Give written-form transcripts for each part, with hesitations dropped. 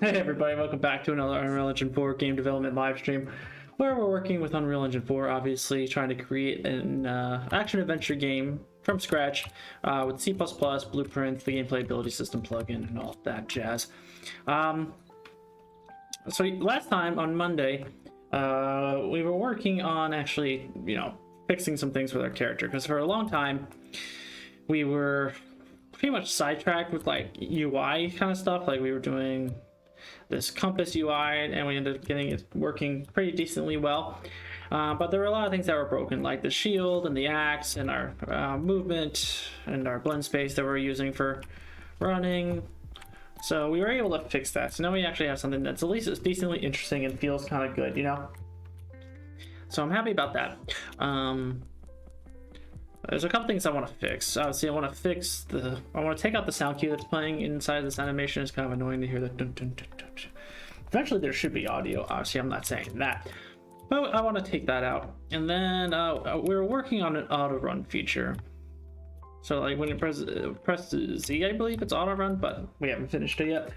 Hey everybody, welcome back to another Unreal Engine 4 game development live stream, where we're working with Unreal Engine 4, obviously trying to create an action-adventure game from scratch with C++, blueprints, the gameplay ability system plugin, and all that jazz. So last time, on Monday, we were working on actually, fixing some things with our character, because for a long time, we were pretty much sidetracked with like UI kind of stuff. Like we were doing this compass UI and we ended up getting it working pretty decently well, but there were a lot of things that were broken, like the shield and the axe and our movement and our blend space that we're using for running. So we were able to fix that, so now we actually have something that's at least decently interesting and feels kind of good, so I'm happy about that. There's a couple things I want to fix. Obviously, I want to take out the sound cue that's playing inside this animation. It's kind of annoying to hear that dun, dun, dun, dun, dun. Eventually there should be audio. Obviously, I'm not saying that, but I want to take that out. And then we're working on an auto run feature. So like when you press Z, I believe it's auto run, but we haven't finished it yet.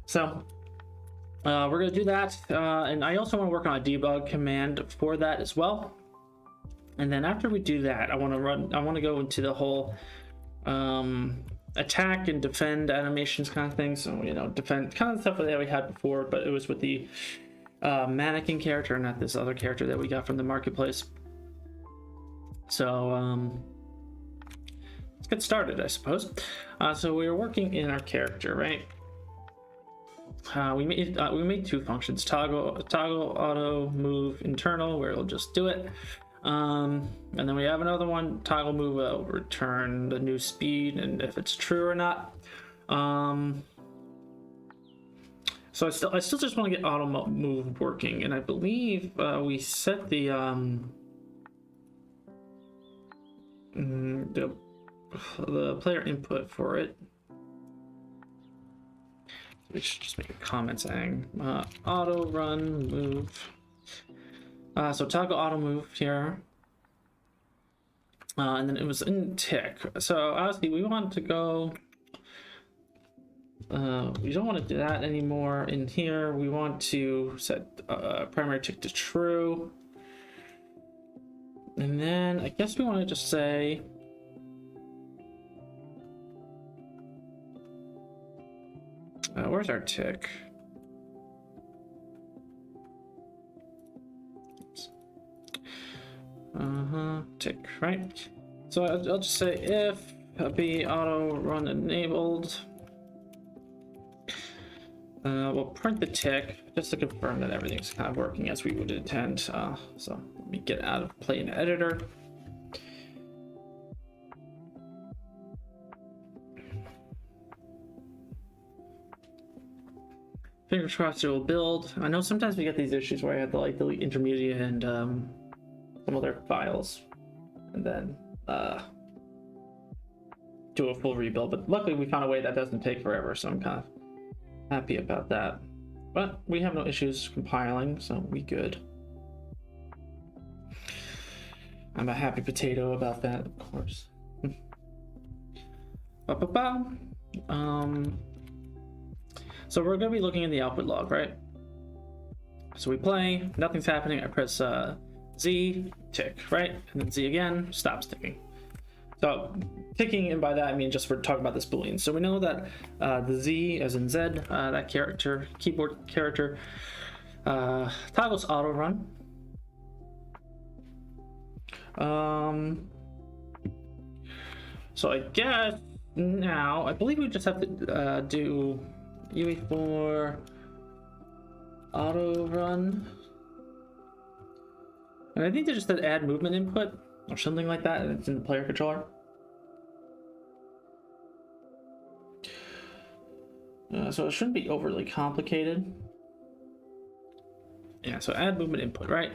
So we're gonna do that, and I also want to work on a debug command for that as well. And then after we do that, I want to go into the whole attack and defend animations kind of thing. So defend kind of stuff that we had before, but it was with the mannequin character, not this other character that we got from the marketplace. So let's get started, I suppose. So we were working in our character, right? We made two functions: toggle auto move internal, where it'll just do it. And then we have another one, toggle move will return the new speed and if it's true or not. So I still just want to get auto move working, and I believe we set the player input for it. We should just make a comment saying auto run move. So toggle auto move here, and then it was in tick. So obviously we want to go, we don't want to do that anymore. In here we want to set primary tick to true, and then I guess we want to just say where's our tick? Tick, right? So I'll just say if be auto run enabled. We'll print the tick just to confirm that everything's kind of working as we would intend. So let me get out of play in editor. Fingers crossed it will build. I know sometimes we get these issues where I have to like delete intermediate and some other files and then do a full rebuild, but luckily we found a way that doesn't take forever, so I'm kind of happy about that. But we have no issues compiling, so we good. I'm a happy potato about that, of course. So we're going to be looking in the output log, right? So we play, nothing's happening. I press Z, tick, right? And then Z again, stops ticking. So ticking, and by that I mean just we're talking about this boolean. So we know that the Z, as in Z, that character, keyboard character, toggles auto run. So I guess now, I believe we just have to do UE4 auto run. And I think they just said add movement input or something like that, and it's in the player controller. So it shouldn't be overly complicated. Yeah, so add movement input, right?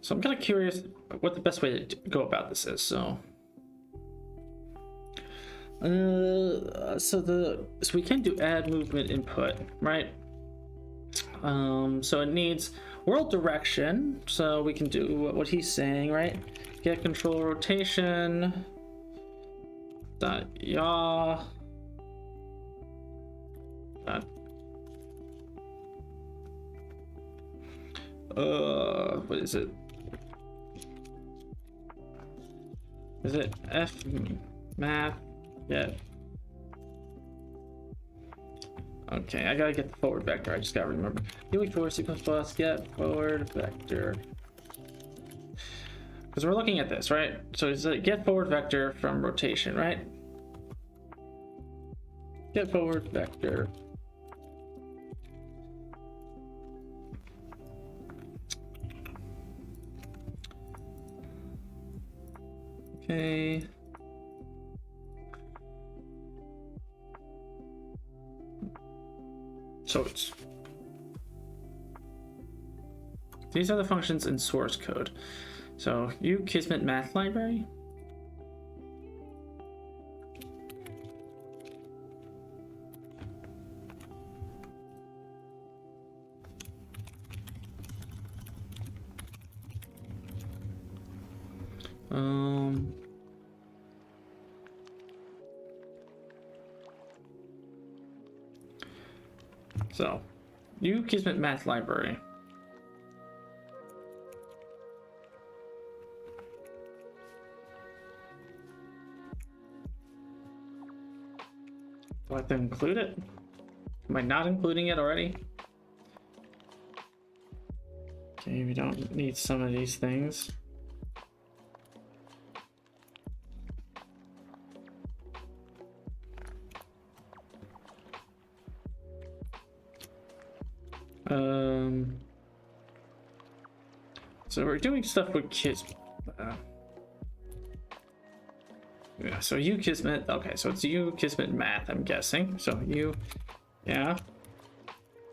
So I'm kind of curious what the best way to go about this is. So so we can do add movement input, right? So it needs world direction, so we can do what he's saying, right? Get control rotation. Dot yaw. Dot. What is it? Is it F math? Yeah. Okay, I gotta get the forward vector. I just gotta remember. Doing for C++, get forward vector. Because we're looking at this, right? So it's a get forward vector from rotation, right? Get forward vector. Okay. So it's these are the functions in source code. So Kismet math library. So Kismet math library. Do I have to include it? Am I not including it already? Okay, we don't need some of these things. So we're doing stuff with kids. Yeah, so Kismet. Okay, so it's Kismet math, I'm guessing. So yeah.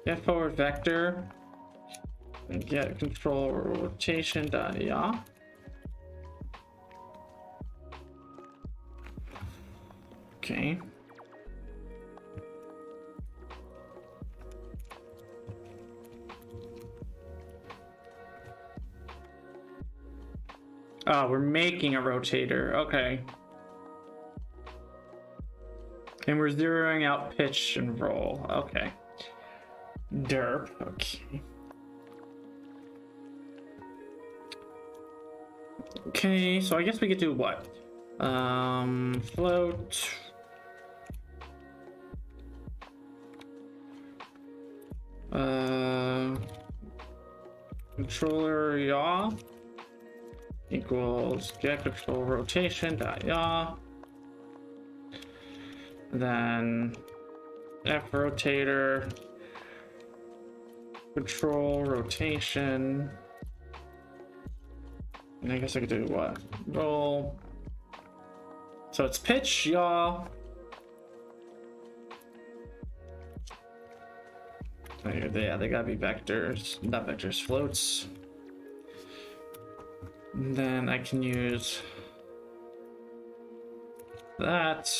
Get forward vector. And get control rotation dot yaw. Okay. Oh, we're making a rotator. Okay. And we're zeroing out pitch and roll. Okay. Derp. Okay. Okay, so I guess we could do what? Float. Controller yaw equals get control rotation dot yaw. Then F rotator control rotation. And I guess I could do what? Roll. So it's pitch, yaw. Yeah, they gotta be vectors, not vectors, floats. And then I can use that.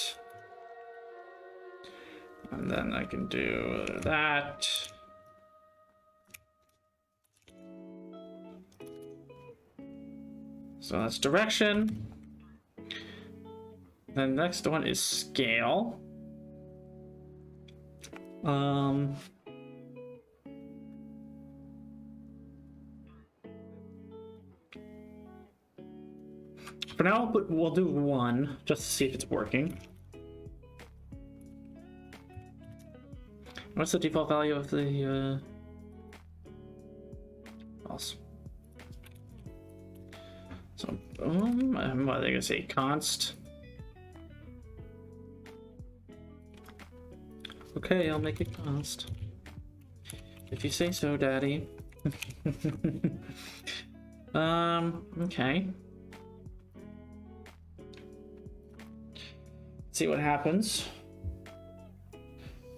And then I can do that. So that's direction. The next one is scale. For now, we'll do 1 just to see if it's working. What's the default value of the false? So, what are they gonna say? Const. Okay, I'll make it const. If you say so, Daddy. Okay. See what happens.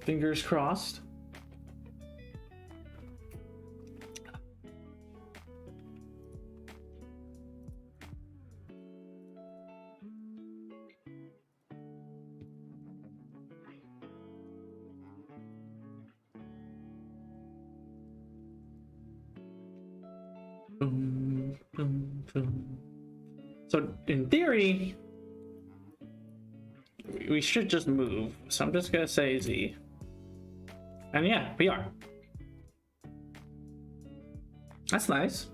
Fingers crossed. Boom, boom, boom. So in theory, we should just move. So I'm just gonna say Z. And yeah, we are. That's nice.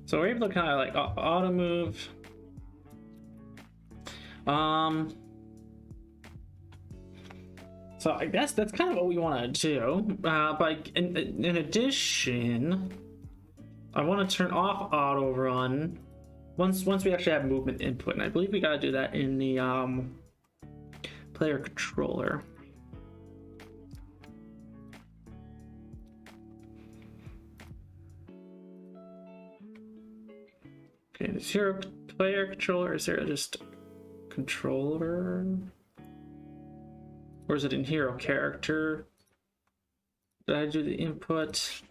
So we're able to kind of like auto move. So I guess that's kind of what we want to do. But in addition, I want to turn off auto run once we actually have movement input, and I believe we got to do that in the player controller. Okay, is here a player controller? Is there just controller? Or is it in hero character? Did I do the input?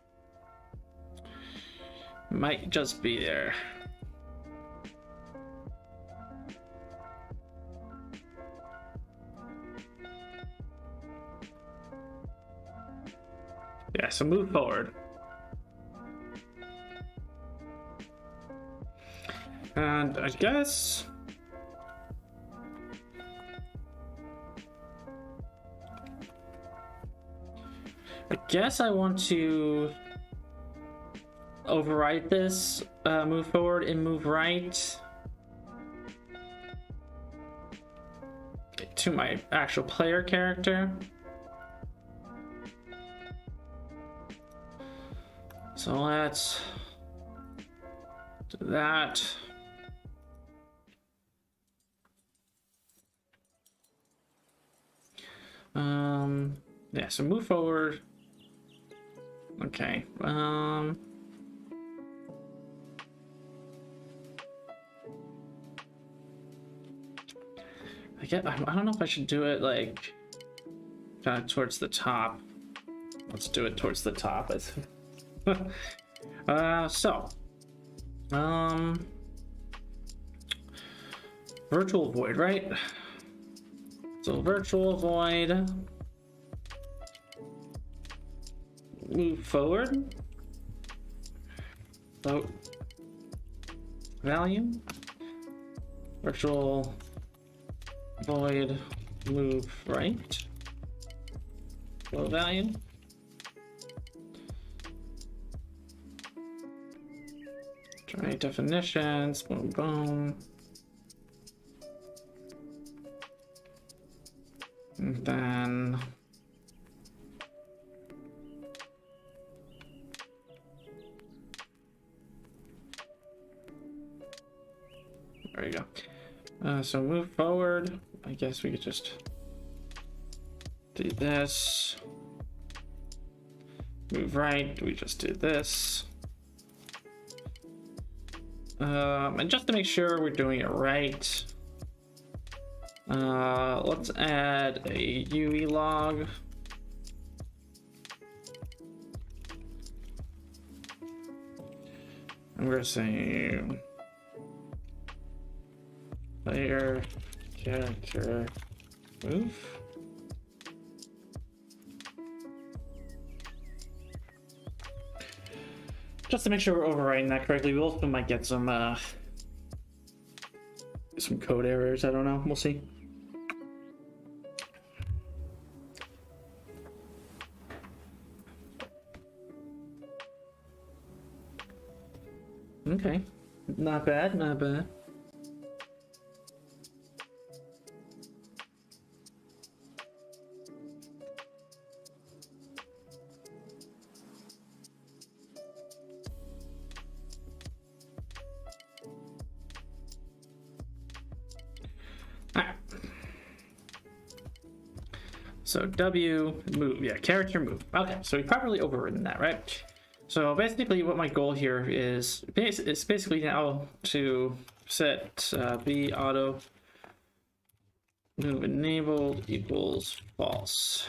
Might just be there. Yeah, so move forward. And I guess I want to overwrite this, move forward and move right to my actual player character. So let's do that. Yeah, so move forward. Okay. I don't know if I should do it like kind of towards the top. Let's do it towards the top. Virtual void, right? So virtual void, move forward, float value, virtual void, move right, float value. Try definitions, boom, boom. And then there you go. So move forward. I guess we could just do this. Move right. We just do this. And just to make sure we're doing it right, let's add a UE log. I'm gonna say player character move. Just to make sure we're overwriting that correctly. We also might get some code errors. I don't know. We'll see. Okay, not bad, not bad. So W move, yeah, character move. Okay, so we properly overridden that, right? So basically what my goal here is basically now to set B auto move enabled equals false.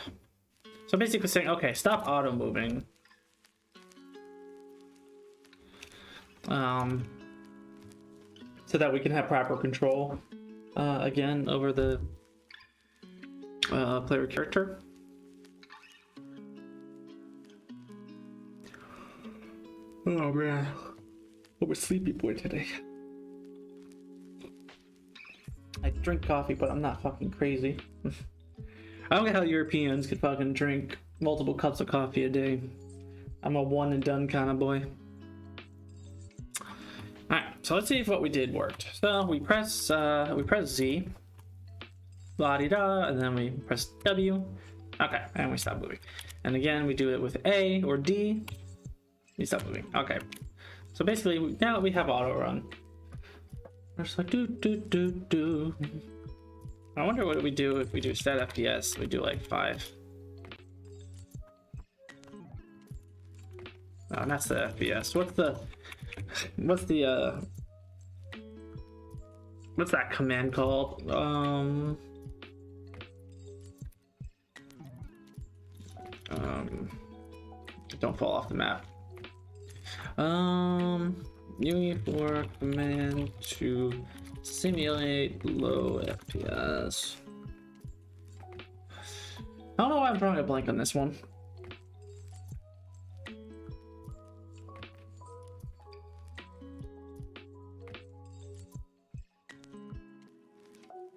So basically saying, okay, stop auto moving. So that we can have proper control again over the player character. Oh man, I'm a sleepy boy today. I drink coffee, but I'm not fucking crazy. I don't get how Europeans could fucking drink multiple cups of coffee a day. I'm a one and done kind of boy. Alright, so let's see if what we did worked. So we press Z, la-di-da, and then we press W. Okay, and we stop moving. And again, we do it with A or D. We stop moving. Okay. So basically, now that we have auto run, we're just like do do do do. I wonder what we do if we do stat FPS. We do like 5. Oh, and that's the FPS. What's that command called? Don't fall off the map. UE4 command to simulate low FPS. I don't know why I'm drawing a blank on this one.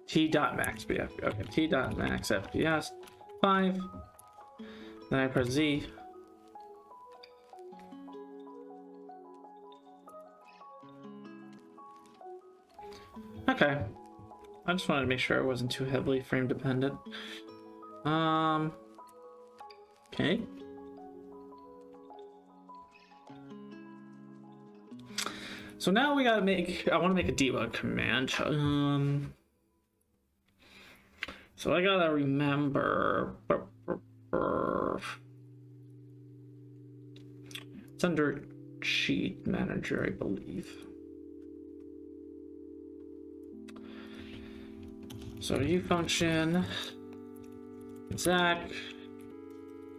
T.max FPS. Okay, T.max FPS 5. Then I press Z. Okay. I just wanted to make sure I wasn't too heavily frame dependent. Okay. So now we gotta I want to make a debug command. So I gotta remember. It's under Sheet Manager, I believe. So U function exact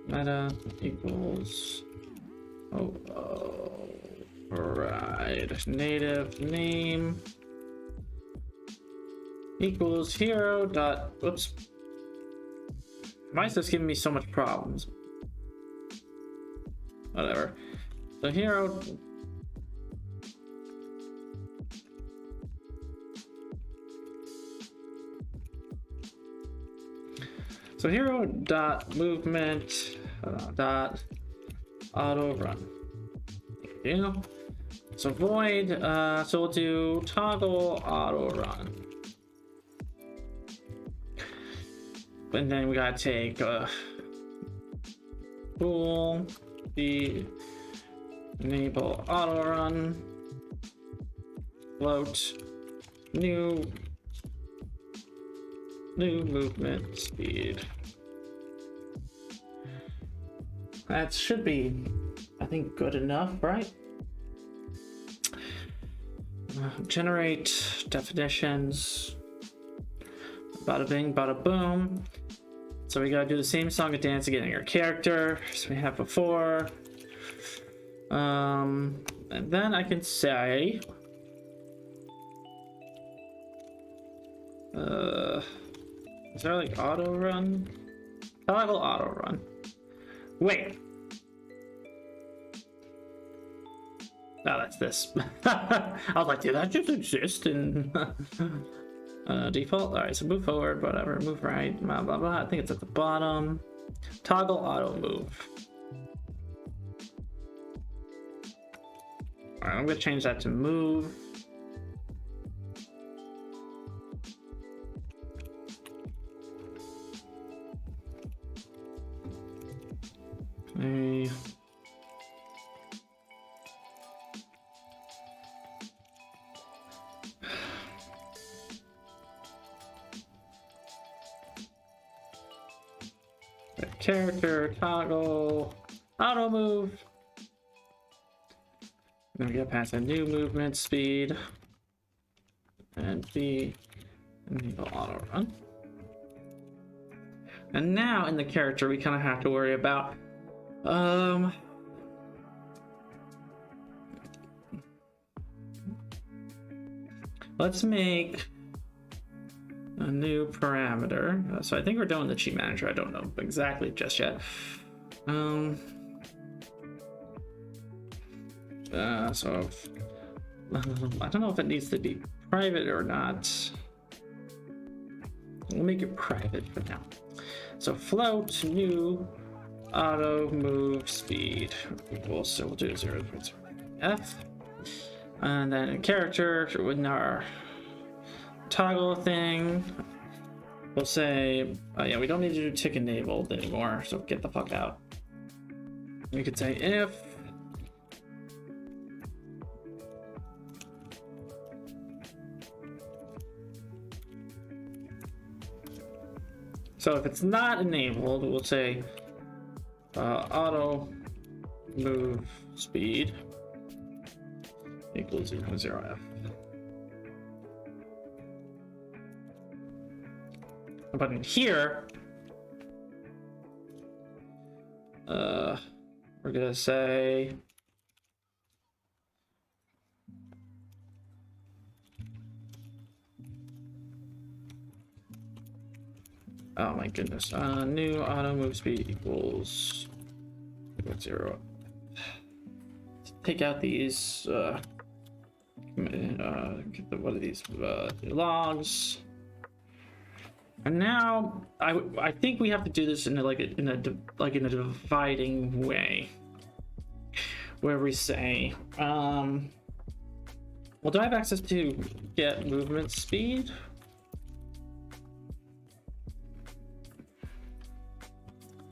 meta equals right native name equals hero dot whoops. Why is this giving me so much problems? Whatever. So hero dot movement dot auto run. Yeah. So void. So we'll do toggle auto run. And then we gotta take bool the enable auto run float new movement speed. That should be, I think, good enough, right? Generate definitions. Bada bing, bada boom. So we gotta do the same song and dance again in your character, as we have before. And then I can say, is there like auto run? Toggle auto run. Wait. Oh, that's this. I was like, did that just exist in default? All right, so move forward, whatever, move right, blah, blah, blah. I think it's at the bottom. Toggle auto move. All right, I'm gonna change that to move. A character toggle auto move. Then we get past a new movement speed and B enable auto run. And now in the character we kind of have to worry about let's make a new parameter. So I think we're done with the cheat manager. I don't know exactly just yet. So I don't know if it needs to be private or not. We'll make it private for now. So float new auto move speed equals, so we'll do 0.0 f, and then a character with our toggle thing. We'll say, oh yeah, we don't need to do tick enabled anymore, so get the fuck out. We could say if so if it's not enabled, we'll say auto move speed equals 0.0 f. But in here, we're gonna say oh my goodness, new auto move speed equals 0. Take out these what are these logs, and now I think we have to do this in a dividing way, where we say well, do I have access to get movement speed?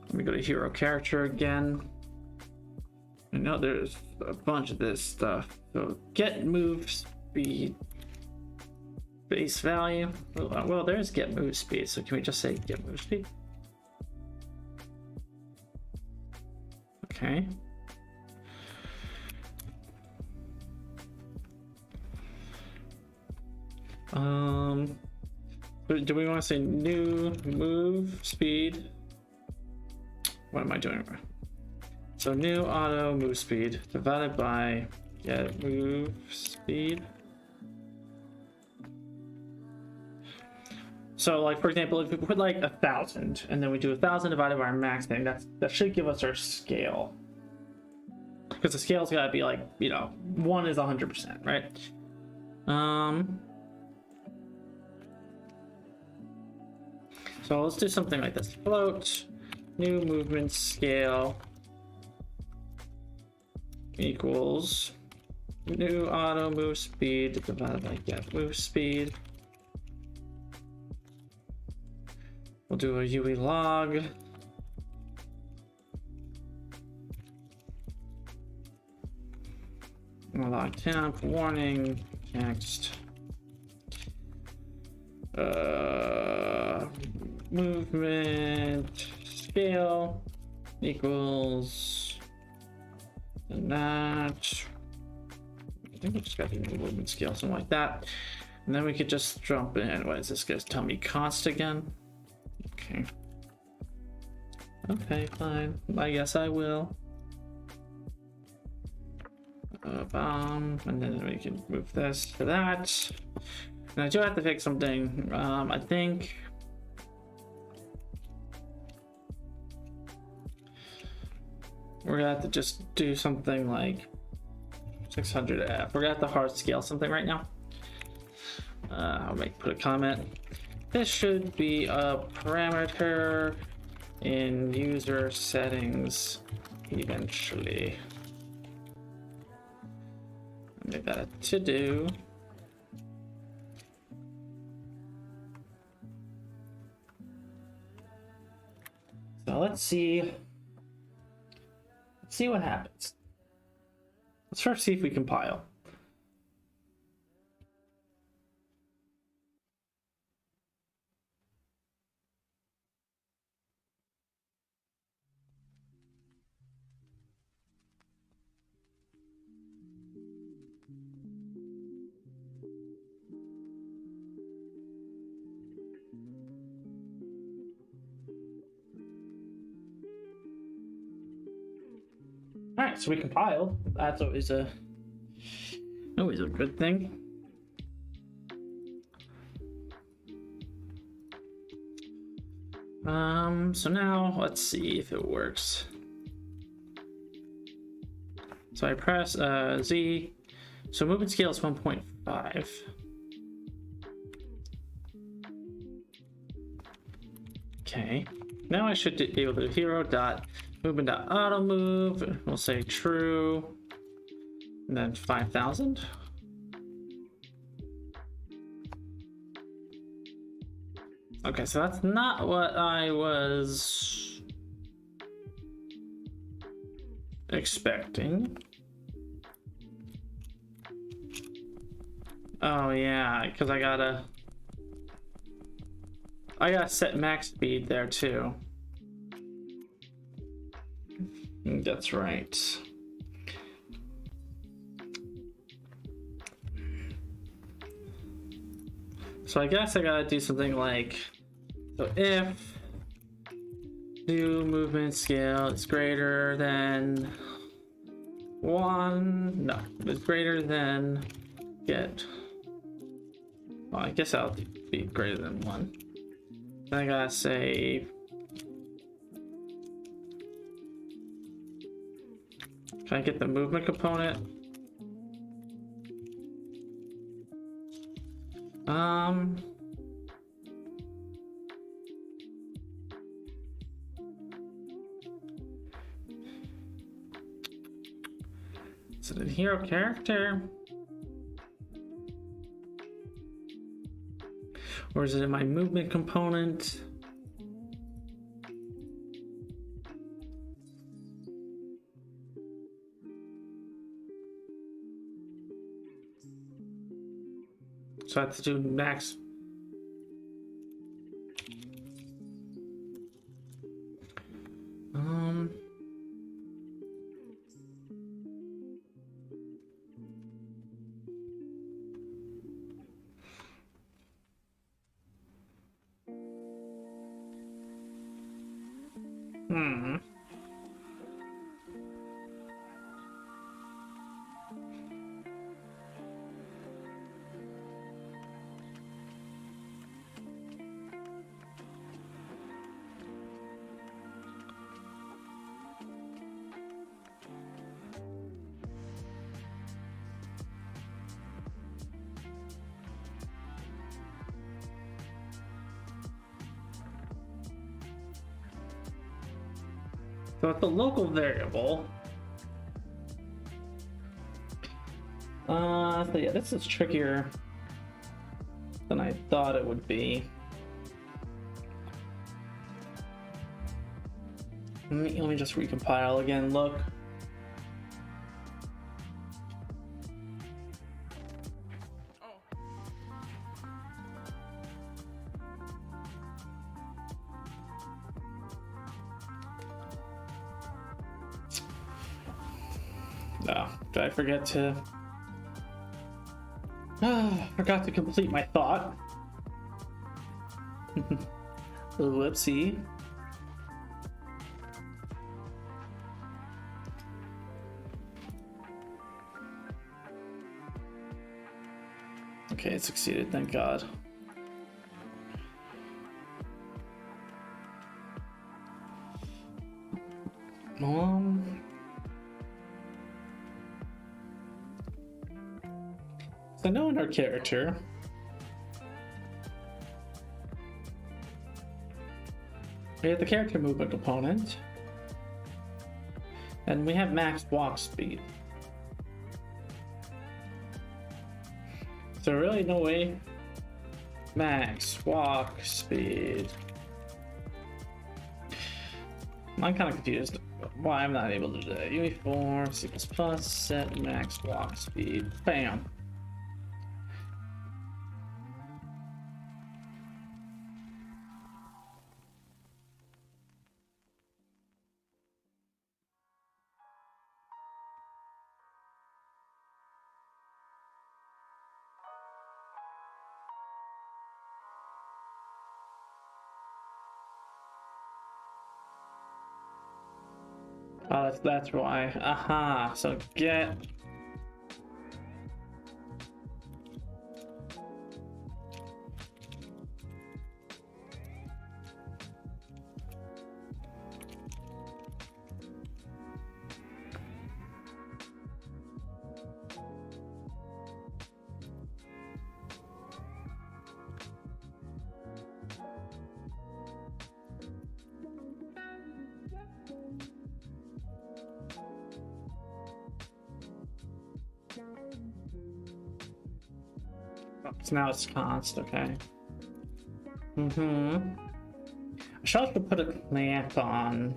Let me go to hero character again. I know there's a bunch of this stuff. So get move speed base value. Well, there's get move speed. So can we just say get move speed? Okay. Do we want to say new move speed? What am I doing? So new auto move speed divided by get move speed. So like, for example, if we put like 1,000 and then we do 1,000 divided by our max thing, that should give us our scale. Because the scale's gotta be like, 1 is 100%, right? So let's do something like this. Float new movement scale equals new auto move speed divided by get move speed. We'll do a UE log. Log temp warning text movement scale equals and that. I think we just got to do movement scale, something like that. And then we could just jump in. What is this guy's tell me const again? Okay. Okay, fine. I guess I will. And then we can move this to that. And I do have to fix something. I think we're gonna have to just do something like 600F. We're gonna have to hard scale something right now. I'll put a comment. This should be a parameter in user settings eventually. Make that a to do. So let's see what happens. Let's first see if we compile. All right, so we compiled. That's always a good thing. So now let's see if it works. So I press Z. So movement scale is 1.5. Okay. Now I should be able to do hero dot movement dot auto move. We'll say true. And then 5,000. Okay, so that's not what I was expecting. Oh yeah, because I gotta set max speed there too. That's right. So I guess I gotta do something like, so if new movement scale is greater than 1, no, it's greater than get, well, I guess I'll be greater than 1. Then I gotta say, can I get the movement component? Is it a hero character? Or is it in my movement component? So I have to do max. So it's a local variable. So yeah, this is trickier than I thought it would be. Let me just recompile again, look. Oh, did I forget to... forgot to complete my thought. Whoopsie. Okay, it succeeded, thank God. So now in our character, we have the character movement component, and we have max walk speed. So really no way. Max walk speed. I'm kind of confused why I'm not able to do that. Uniform C++ set max walk speed. Bam. Oh, that's why. Aha. So get. Oh, so now it's const, okay. I should also put a clamp on.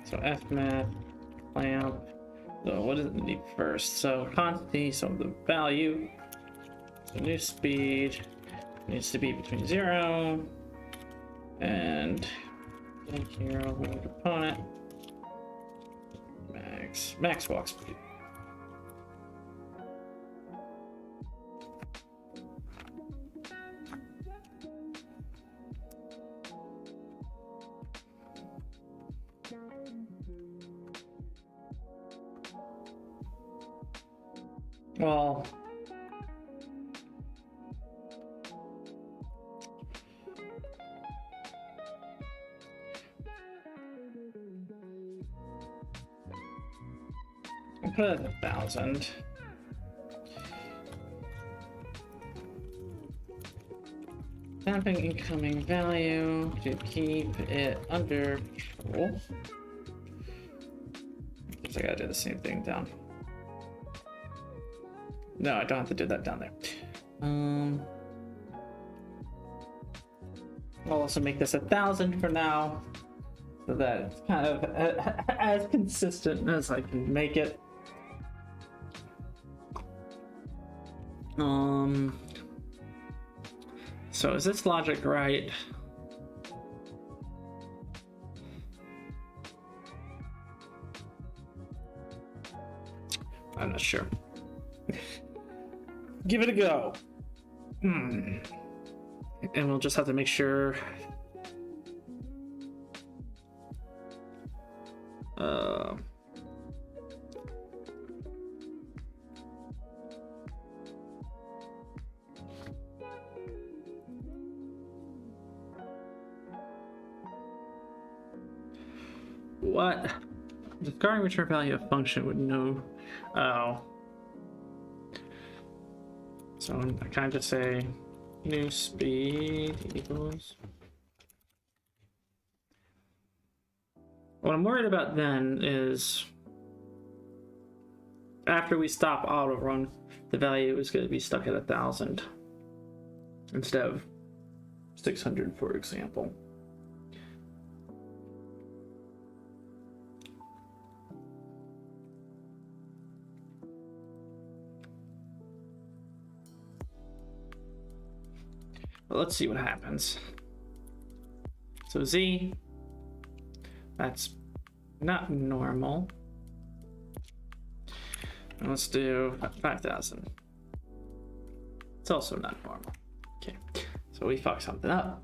So fmap clamp. So what does it need first? So quantity, so the value. So new speed needs to be between 0 and 0 component. Max walk speed. Well, I'll put it at 1,000. Mapping incoming value to keep it under control. So I gotta do the same thing down. No, I don't have to do that down there. I'll also make this 1,000 for now, so that it's kind of as consistent as I can make it. So is this logic right? I'm not sure. Give it a go. And we'll just have to make sure. What? Discarding return value of function would know. Oh. So I kind of just say new speed equals. What I'm worried about then is after we stop auto run, the value is going to be stuck at 1,000 instead of 600, for example. Well, let's see what happens. So Z, that's not normal. And let's do 5,000. It's also not normal. Okay, so we fucked something up.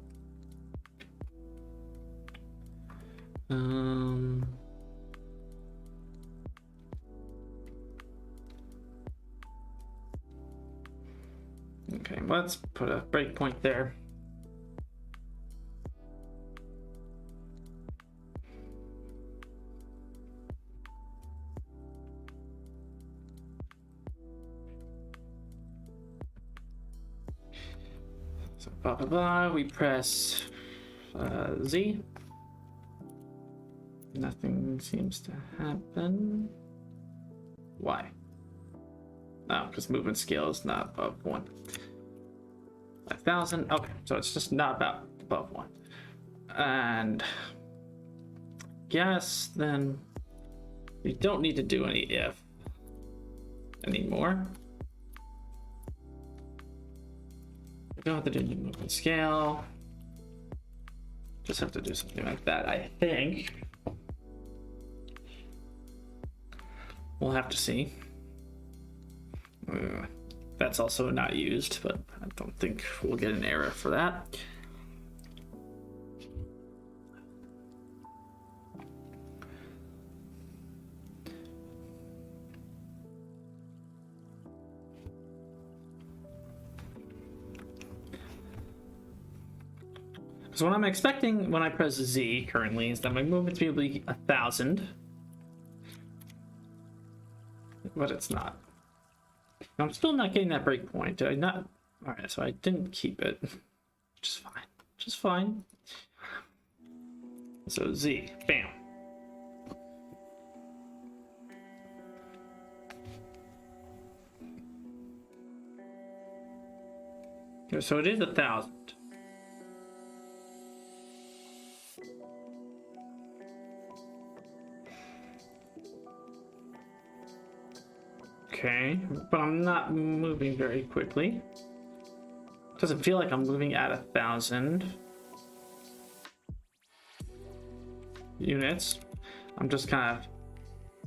Okay, let's put a breakpoint there. So blah blah blah, we press Z. Nothing seems to happen. Why? No, because movement scale is not above 1. 5,000. Okay, so it's just not about above 1. And guess then we don't need to do any if anymore. We don't have to do any movement scale. Just have to do something like that, I think. We'll have to see. That's also not used, but I don't think we'll get an error for that. So what I'm expecting when I press Z currently is that my movement speed will be 1,000, but it's not. I'm still not getting that breakpoint. Did I not? All right, so I didn't keep it. Just fine. Just fine. So Z, bam. So it is 1,000. Okay, but I'm not moving very quickly. Doesn't feel like I'm moving at 1,000 units. I'm just kind of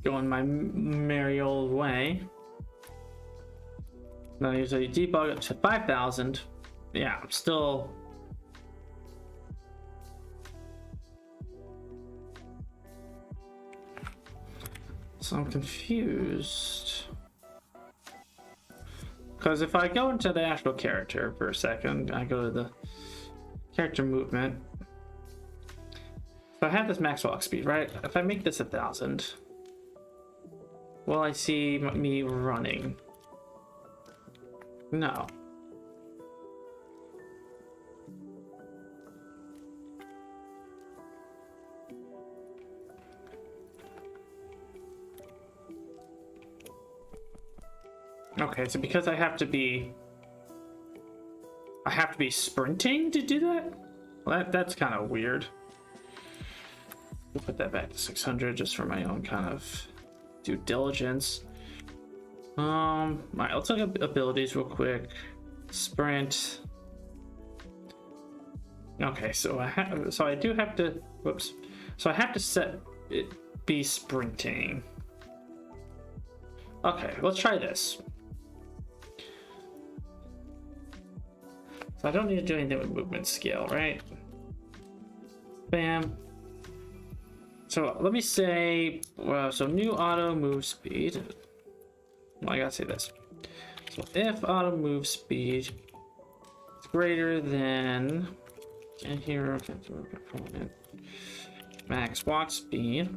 going my merry old way. Then I usually debug up to 5,000. Yeah, I'm still. So I'm confused. Because if I go into the actual character for a second, I go to the character movement. So I have this max walk speed, right? If I make this 1,000, will I see me running? No. Okay, so because I have to be sprinting to do that? Well, that's kind of weird. We'll put that back to 600 just for my own kind of due diligence. All right, let's look at abilities real quick. Sprint. Okay, so I do have to. Whoops. So I have to set it be sprinting. Okay, let's try this. So I don't need to do anything with movement scale, right? Bam. So let me say, well, so new auto move speed. Well, I gotta say this. So if auto move speed is greater than, and here, max walk speed.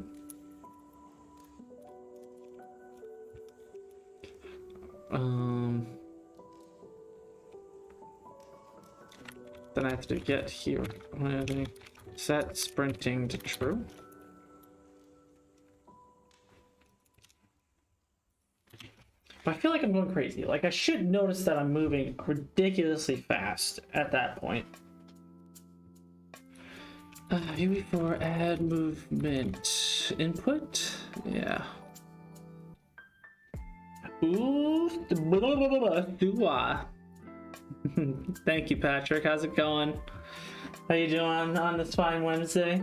Then I have to get here. Set sprinting to true. But I feel like I'm going crazy. Like I should notice that I'm moving ridiculously fast at that point. UV4 add movement input. Yeah. Ooh, thank you, Patrick. How's it going? How you doing on this fine Wednesday?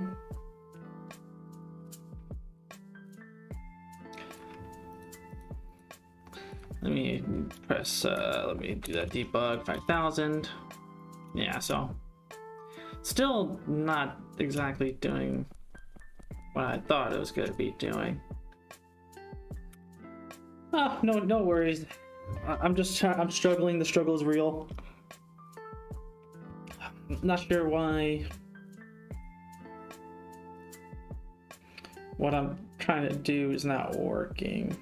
Let me press, let me do that debug 5,000. Yeah, so still not exactly doing what I thought it was going to be doing. Oh, no worries. I'm struggling. The struggle is real. I'm not sure why. What I'm trying to do is not working.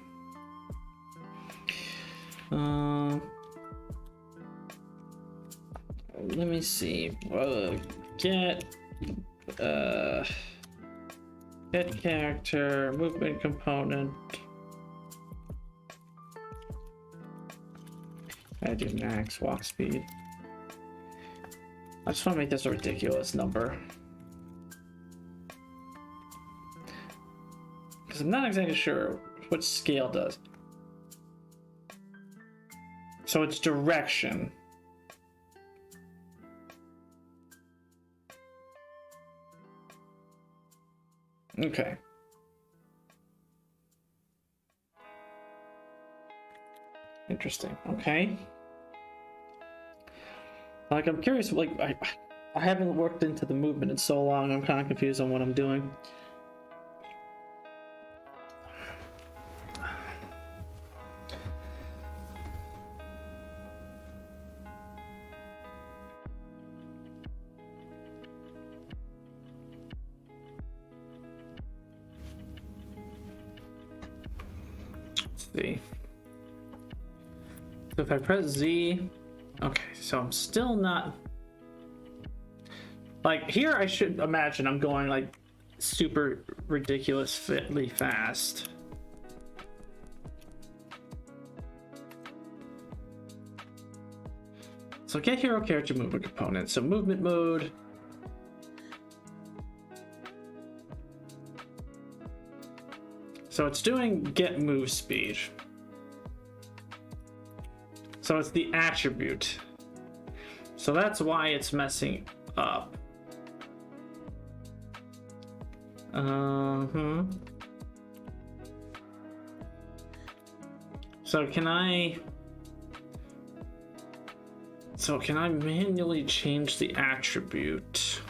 Let me see. Get character movement component. I do max walk speed. I just want to make this a ridiculous number. Because I'm not exactly sure what scale does. So it's direction. Okay. Interesting. Okay. Like I'm curious, like I haven't worked into the movement in so long, I'm kind of confused on what I'm doing. Let's see. So if I press Z, okay, so I'm still not, like here I should imagine I'm going like super ridiculously fast. So get hero character movement component. So movement mode. So it's doing get move speed. So it's the attribute. So that's why it's messing up. So can I manually change the attribute?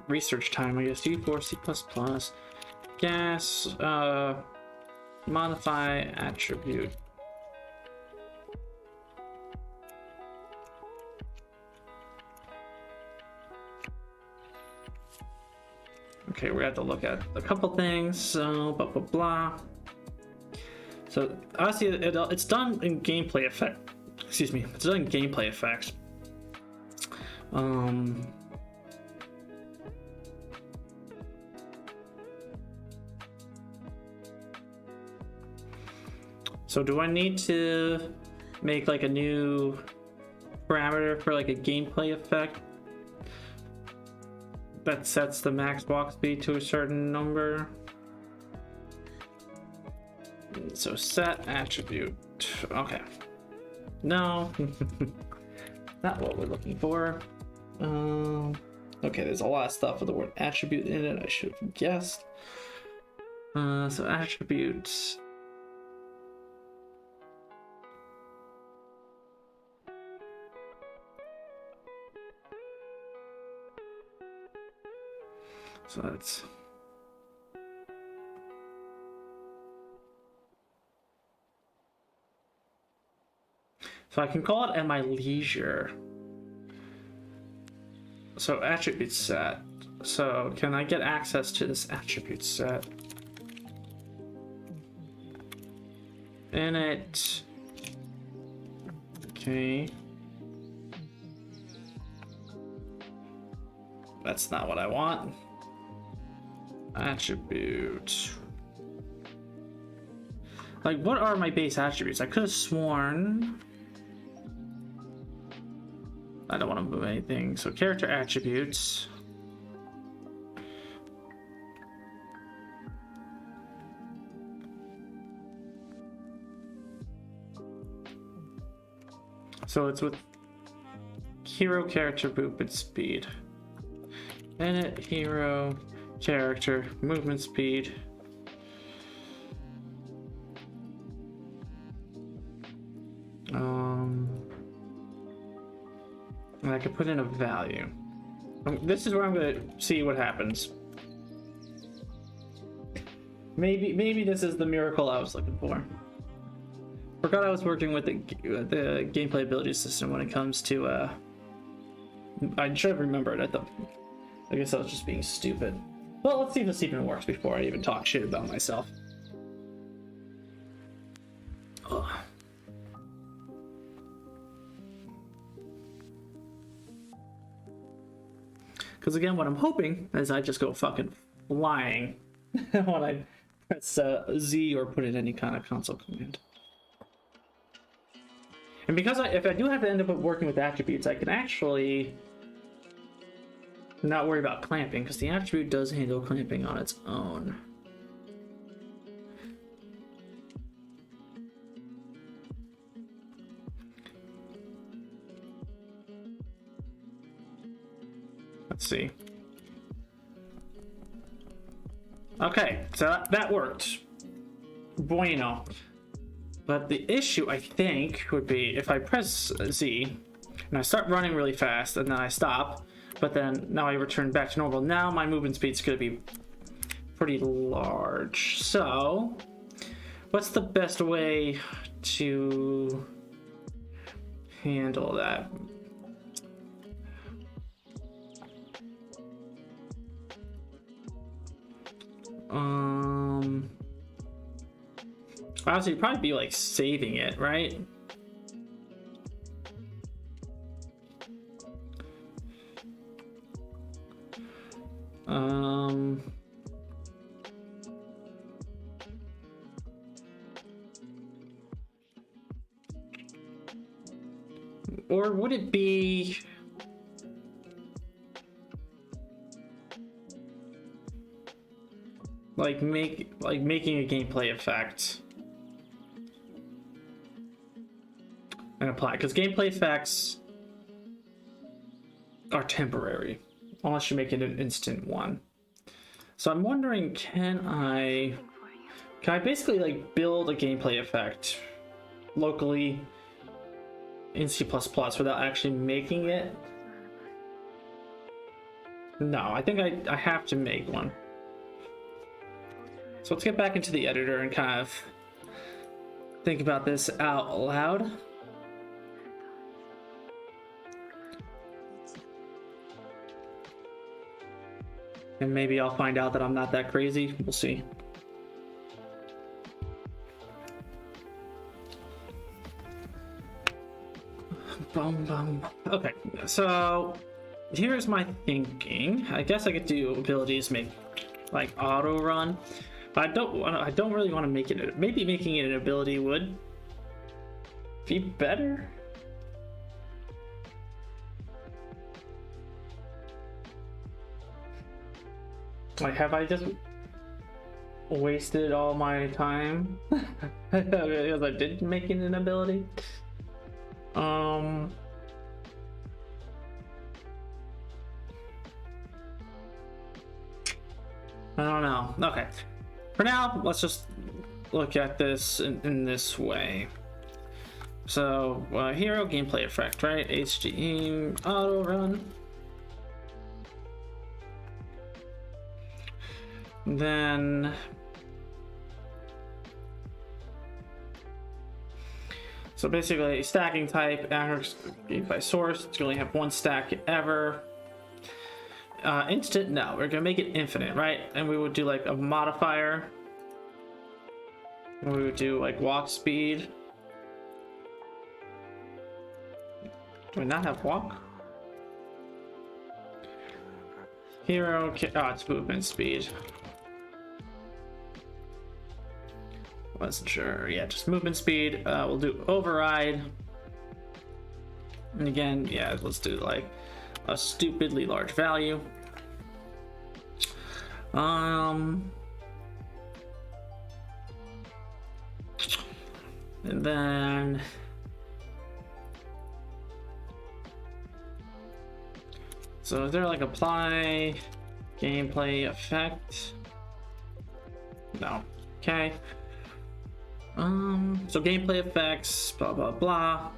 Research time, I guess. D4, C++, gas, modify attribute. Okay, we have to look at a couple things. So blah blah blah. So obviously it's done in gameplay effect. Excuse me, it's done in gameplay effects. So do I need to make like a new parameter for like a gameplay effect that sets the max walk speed to a certain number? So set attribute. Okay. No, not what we're looking for. Okay, there's a lot of stuff with the word attribute in it. I should have guessed. So attributes. So that's. So I can call it at my leisure. So attribute set. So can I get access to this attribute set? Init. Okay. That's not what I want. Attribute. Like, what are my base attributes? I could have sworn. I don't want to move anything. So character attributes. So it's with hero character movement speed. Edit hero character movement speed. And I could put in a value. This is where I'm gonna see what happens. Maybe this is the miracle I was looking for. Forgot I was working with the gameplay ability system when it comes to I should have remembered. I guess I was just being stupid. Well, let's see if this even works before I even talk shit about myself. Ugh. Because again, what I'm hoping is I just go fucking flying when I press Z or put in any kind of console command. And because if I do have to end up working with attributes, I can actually not worry about clamping, because the attribute does handle clamping on its own. Let's see. Okay, so that worked. Bueno. But the issue, I think, would be if I press Z and I start running really fast and then I stop, but then now I return back to normal. Now my movement speed's going to be pretty large. So, what's the best way to handle that? Honestly, it'd probably be like saving it, right? or would it be like making a gameplay effect and apply? Because gameplay effects are temporary unless you make it an instant one. So I'm wondering, can I basically like build a gameplay effect locally in C++ without actually making it? No, I think I have to make one. So let's get back into the editor and kind of think about this out loud. And maybe I'll find out that I'm not that crazy. We'll see. Okay, so here's my thinking. I guess I could do abilities make like auto run. But I don't really want to make it. Maybe making it an ability would be better. Like, have I just wasted all my time because I didn't make it an ability? I don't know. Okay. For now, let's just look at this in this way. So, hero gameplay effect, right? HDE auto run. Then so basically stacking type by source, it's only have one stack ever. Instant, no, we're gonna make it infinite, right? And we would do like a modifier, and we would do like walk speed. Do we not have walk? Hero, oh, it's movement speed. Wasn't sure. Yeah, just movement speed. We'll do override. And again, yeah, let's do like a stupidly large value. And then so is there like apply gameplay effect? No. Okay. So gameplay effects, blah blah blah.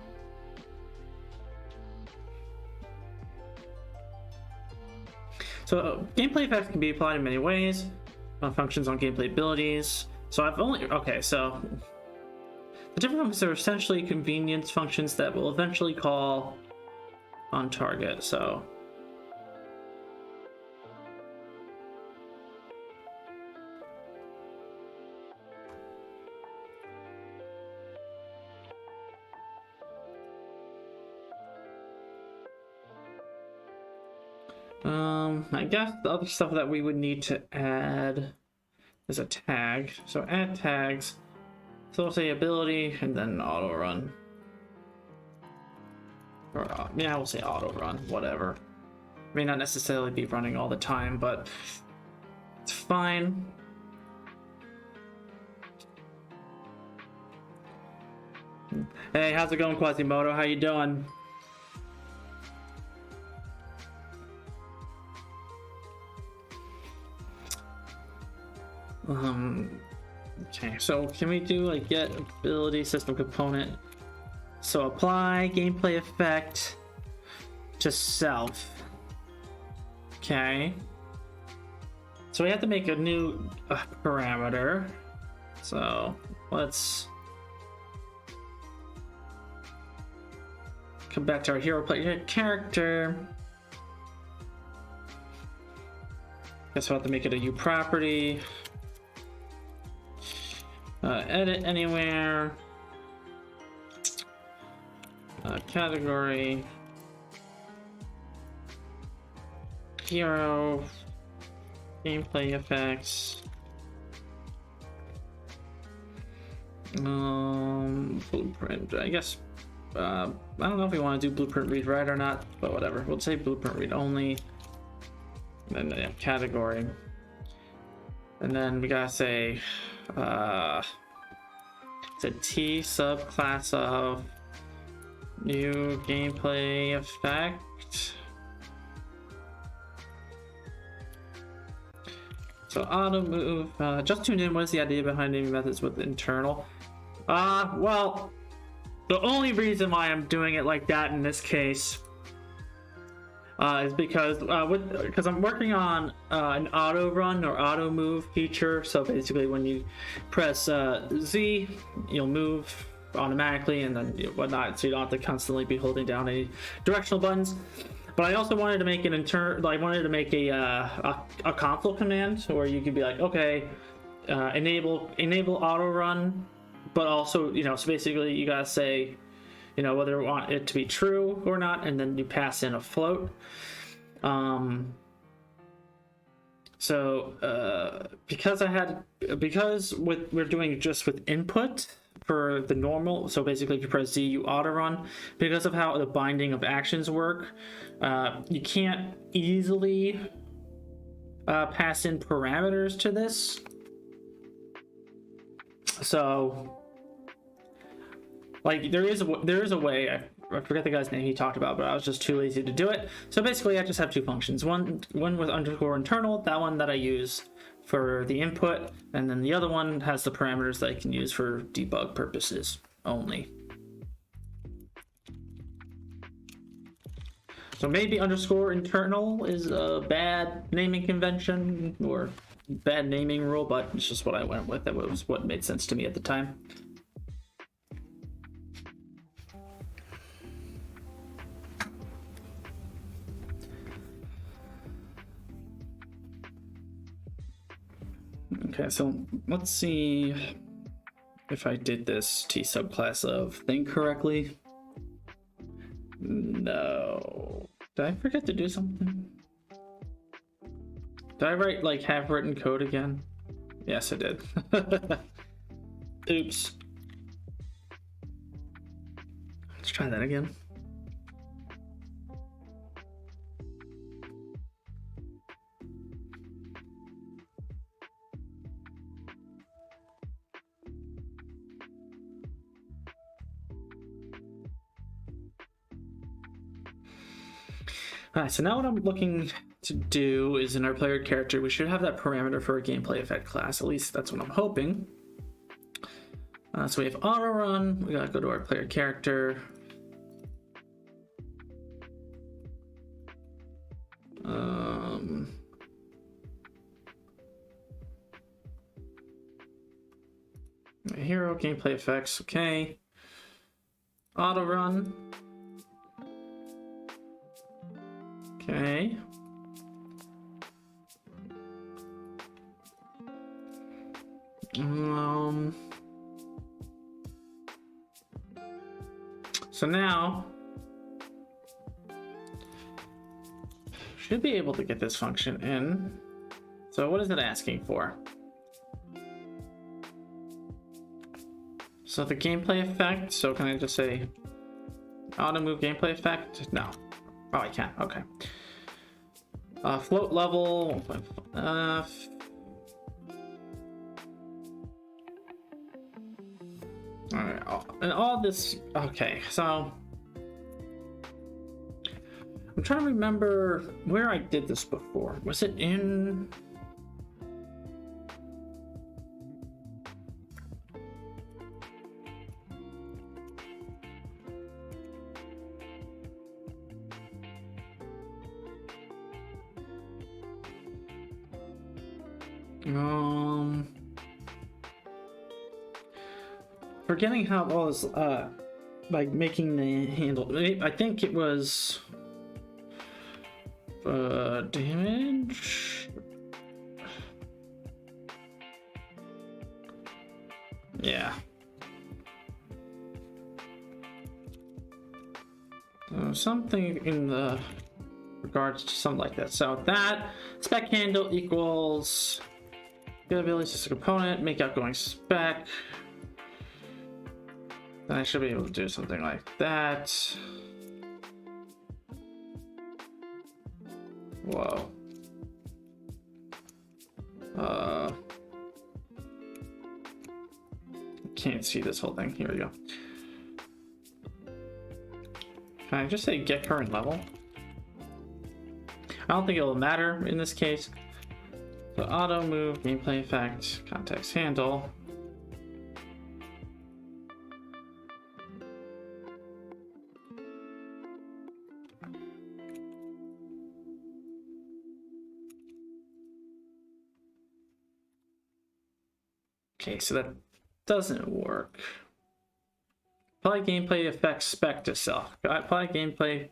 So gameplay effects can be applied in many ways. Functions on gameplay abilities. So I've only so the different functions are essentially convenience functions that will eventually call on target. So I guess the other stuff that we would need to add is a tag. So add tags. So we'll say ability and then auto run. Or yeah, we'll say auto run, whatever. May not necessarily be running all the time, but it's fine. Hey, how's it going, Quasimodo? How you doing? Okay, so can we do like get ability system component? So apply gameplay effect to self. Okay. So we have to make a new parameter. So let's come back to our hero player character. Guess we'll have to make it a U property. Edit anywhere. Category. Hero. Gameplay effects. Blueprint. I guess I don't know if we want to do blueprint read write or not, but whatever. We'll say blueprint read only. And then category. And then we gotta say it's a T subclass of new gameplay effect. So auto move. Just tuned in. What is the idea behind naming methods with internal? Well, the only reason why I'm doing it like that in this case is because I'm working on an auto run or auto move feature. So basically, when you press Z, you'll move automatically and then whatnot, so you don't have to constantly be holding down any directional buttons. But I also wanted to make an I wanted to make a console command where you could be like, okay, enable auto run, but also, you know, so basically you gotta say, you know, whether you want it to be true or not, and then you pass in a float. Because we're doing just with input for the normal, so basically if you press Z, you auto run. Because of how the binding of actions work, you can't easily pass in parameters to this. So, like, there is a way. I forget the guy's name he talked about, but I was just too lazy to do it. So basically, I just have two functions. One with underscore internal, that one that I use for the input, and then the other one has the parameters that I can use for debug purposes only. So maybe underscore internal is a bad naming convention or bad naming rule, but it's just what I went with. That was what made sense to me at the time. Okay, so let's see if I did this T subclass of thing correctly. No. Did I forget to do something? Did I write like half written code again? Yes, I did. Oops. Let's try that again. Alright, so now what I'm looking to do is in our player character, we should have that parameter for a gameplay effect class. At least that's what I'm hoping. So we have auto run. We gotta go to our player character. Hero gameplay effects. Okay. Auto run. Okay. So now should be able to get this function in. So what is it asking for? So the gameplay effect. So can I just say auto move gameplay effect? No. Oh, I can. Okay. Float level. Alright, and all this. Okay, so I'm trying to remember where I did this before. Was it in? Forgetting how it was, like making the handle. I think it was damage. Yeah. Something in the regards to something like that. So that spec handle equals get abilities as a component, make outgoing spec. Then I should be able to do something like that. Whoa. Can't see this whole thing. Here we go. Can I just say get current level? I don't think it will matter in this case. So auto move, gameplay effect, context handle. Okay, so that doesn't work. Apply gameplay effect spec to self. Apply gameplay.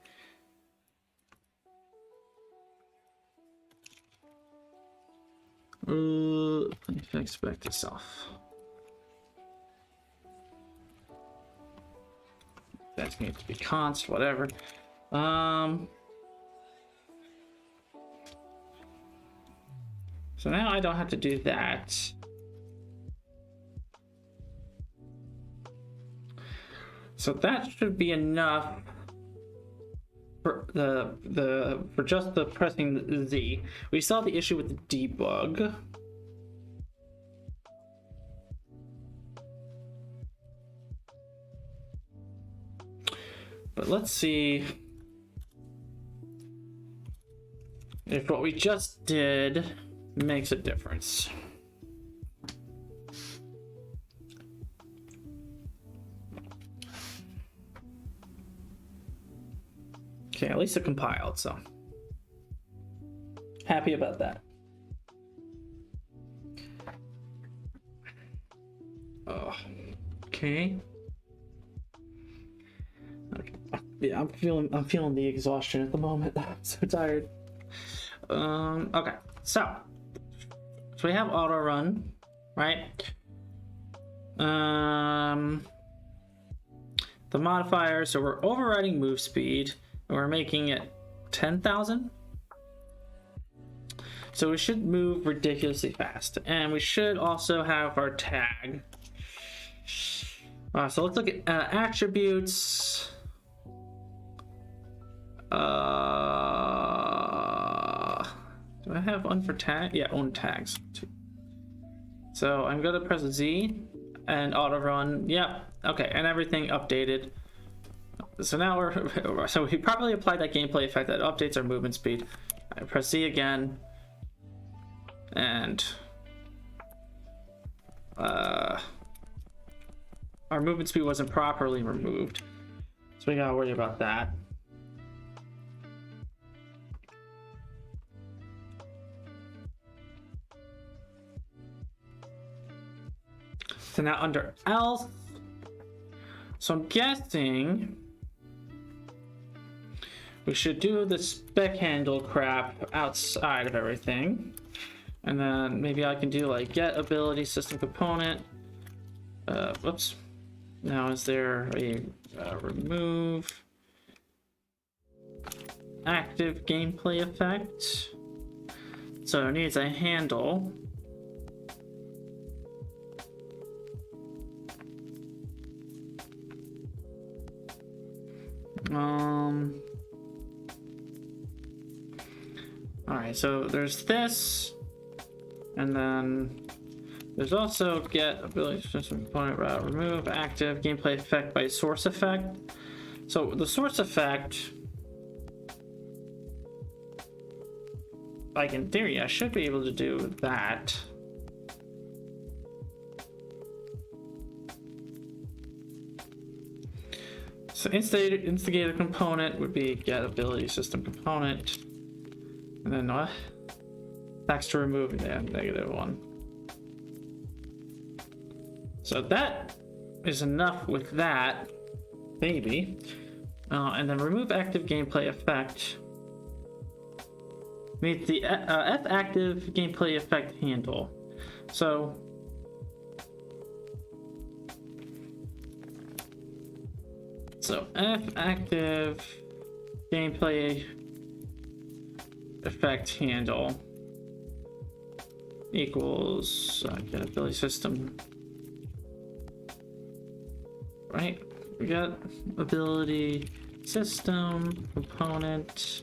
Effect spec to self. That needs to be const, whatever. So now I don't have to do that. So that should be enough for for just the pressing Z. We saw the issue with the debug. But let's see if what we just did makes a difference. Okay, at least it compiled, so happy about that. Oh, okay. Yeah, I'm feeling the exhaustion at the moment. I'm so tired. Okay, so we have auto run, right? The modifier, so we're overriding move speed. We're making it 10,000. So we should move ridiculously fast. And we should also have our tag. So let's look at attributes. Do I have one for tag? Yeah, own tags. So I'm gonna press Z and auto run. Yep. Okay, and everything updated. So now so we properly applied that gameplay effect that updates our movement speed. I press Z again, and our movement speed wasn't properly removed, so we gotta worry about that. So now under else, so I'm guessing we should do the spec handle crap outside of everything. And then maybe I can do like get ability system component. Whoops. Now is there a remove active gameplay effect? So it needs a handle. Alright, so there's this, and then there's also get ability system component route remove active gameplay effect by source effect. So the source effect, like in theory, I should be able to do that. So instigator component would be get ability system component. And then what? Tax to remove, yeah, -1. So that is enough with that, maybe. And then remove active gameplay effect. Meet the F active gameplay effect handle. So F active gameplay effect handle equals get ability system right? We got ability, system, component.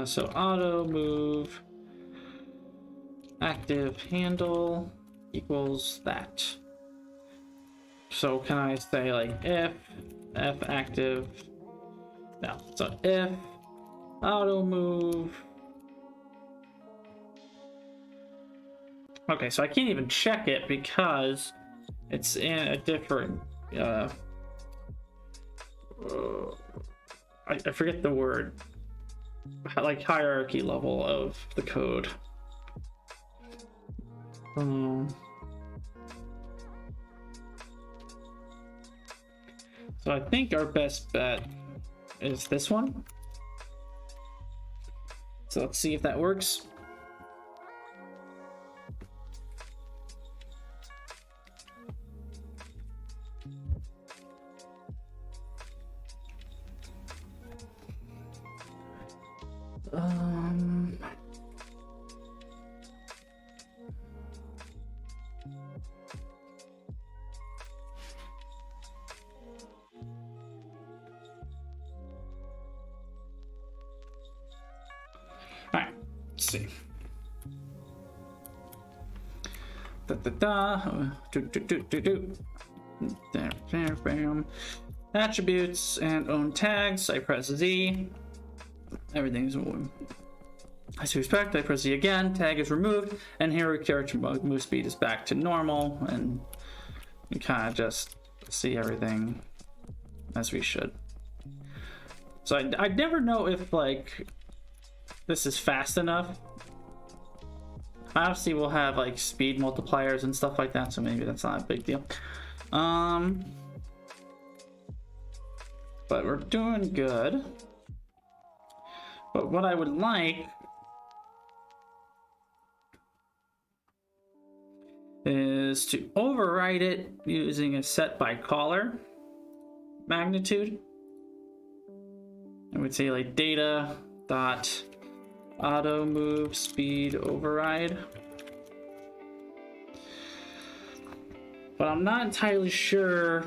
So auto move active handle equals that. So can I say like if f active? No. So if auto move. Okay, so I can't even check it because it's in a different I forget the word, like hierarchy level of the code. So I think our best bet is this one. So let's see if that works. All right, let's see. Attributes and own tags. I press Z. Everything's as you expect. I press Z again. Tag is removed, and here character move speed is back to normal, and we kind of just see everything as we should. So I never know if like this is fast enough. Obviously we'll have like speed multipliers and stuff like that, so maybe that's not a big deal. But we're doing good. But what I would like is to override it using a set by caller magnitude. I would say like data dot auto move speed override. But I'm not entirely sure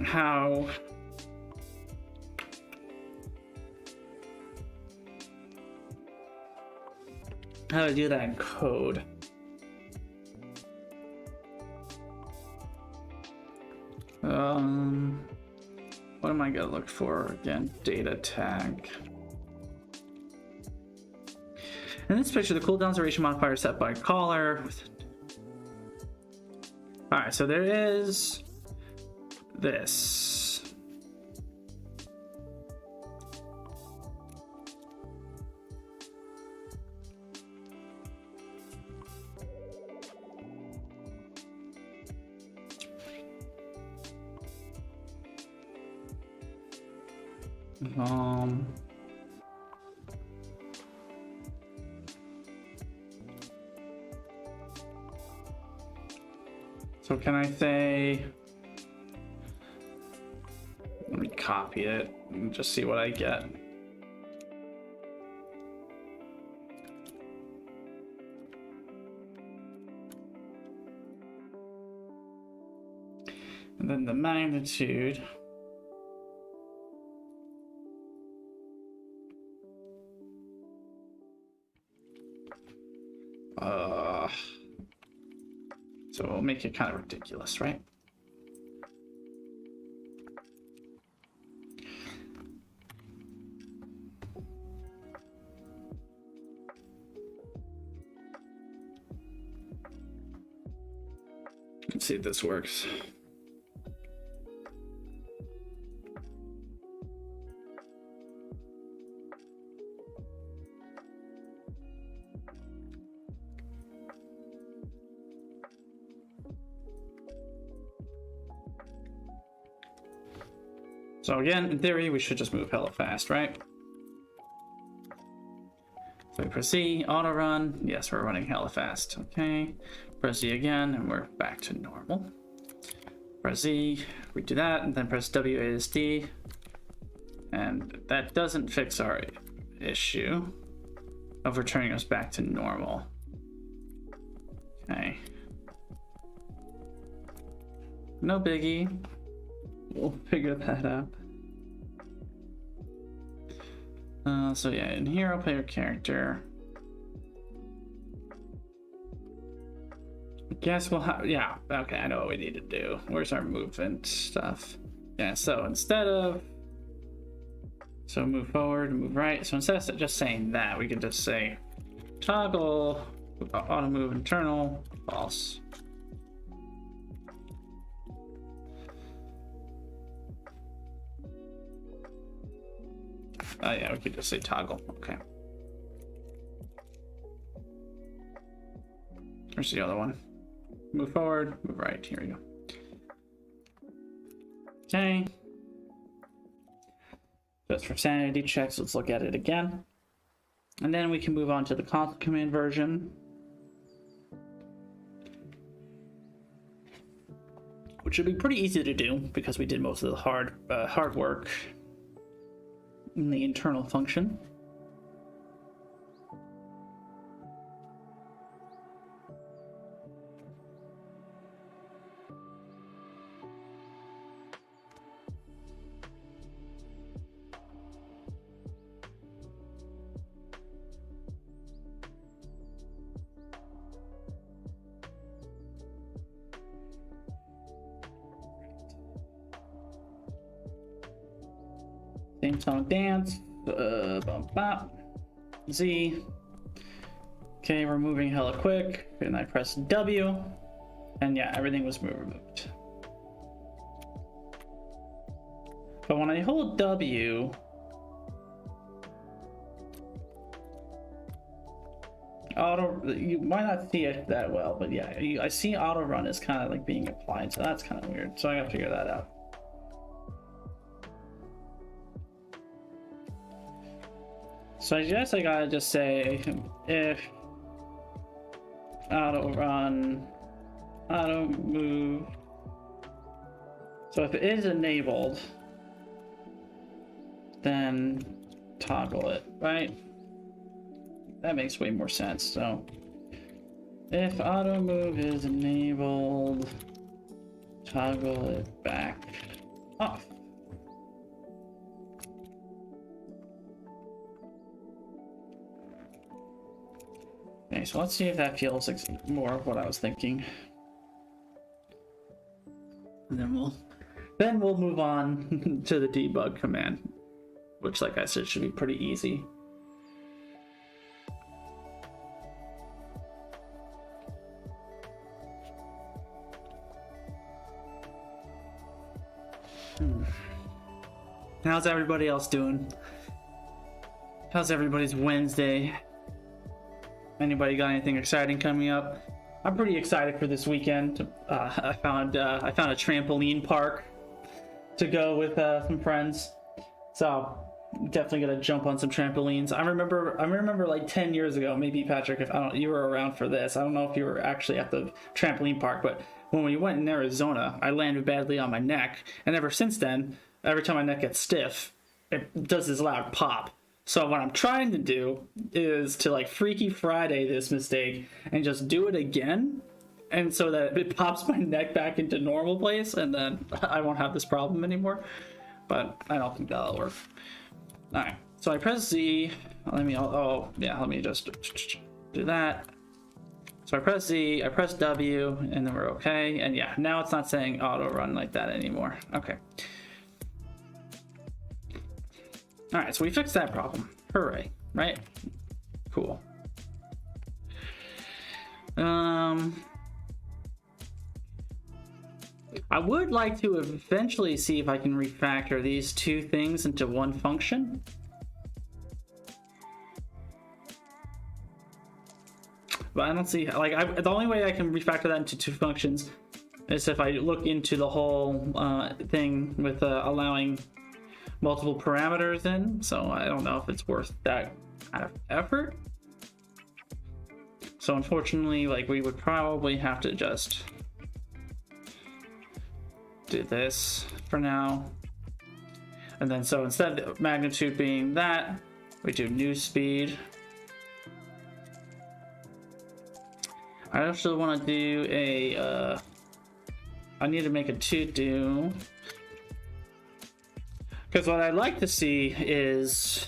how to do that in code. What am I gonna look for again? Data tag. In this picture, the cooldown duration modifier set by caller. All right, so there is this. So can I say, let me copy it and just see what I get. And then the magnitude. So we'll make it kind of ridiculous, right? Let's see if this works. So again, in theory, we should just move hella fast, right? So we press Z, auto run. Yes, we're running hella fast. Okay. Press Z again, and we're back to normal. Press Z, redo that, and then press WASD. And that doesn't fix our issue of returning us back to normal. Okay. No biggie. We'll figure that out. So yeah, in here I'll play your character. Guess we'll have, yeah, okay, I know what we need to do. Where's our movement stuff? Yeah, so instead of, so move forward, move right. So instead of just saying that, we can just say toggle auto move internal false. Oh yeah, we could just say toggle. Okay. Where's the other one? Move forward, move right. Here we go. Okay. Just for sanity checks, let's look at it again. And then we can move on to the console command version, which would be pretty easy to do because we did most of the hard work in the internal function. Same song dance, bump bop, Z. Okay, we're moving hella quick, and I press W, and yeah, everything was removed. But when I hold W, you might not see it that well, but yeah, I see auto run is kind of like being applied, so that's kind of weird. So I gotta figure that out. So I guess I gotta just say if auto run, auto move. So if it is enabled, then toggle it, right? That makes way more sense. So if auto move is enabled, toggle it back off. Okay, so let's see if that feels like more of what I was thinking. And then we'll move on to the debug command, which, like I said, should be pretty easy. How's everybody else doing? How's everybody's Wednesday? Anybody got anything exciting coming up? I'm pretty excited for this weekend. I found a trampoline park to go with some friends, so definitely gonna jump on some trampolines. I remember like 10 years ago, maybe Patrick, if you were around for this. I don't know if you were actually at the trampoline park, but when we went in Arizona, I landed badly on my neck, and ever since then, every time my neck gets stiff, it does this loud pop. So what I'm trying to do is to like Freaky Friday this mistake and just do it again, and so that it pops my neck back into normal place, and then I won't have this problem anymore. But I don't think that'll work. All right, so I press Z. Let me just do that. So I press Z, I press W, and then we're okay. And yeah, now it's not saying auto run like that anymore. Okay. All right, so we fixed that problem. Hooray, right? Cool. I would like to eventually see if I can refactor these two things into one function. But I don't see, the only way I can refactor that into two functions is if I look into the whole thing with allowing multiple parameters in, so I don't know if it's worth that kind of effort. So unfortunately, we would probably have to just do this for now. And then so instead of magnitude being that, we do new speed. I also want to do a, I need to make a to do. Because what I'd like to see is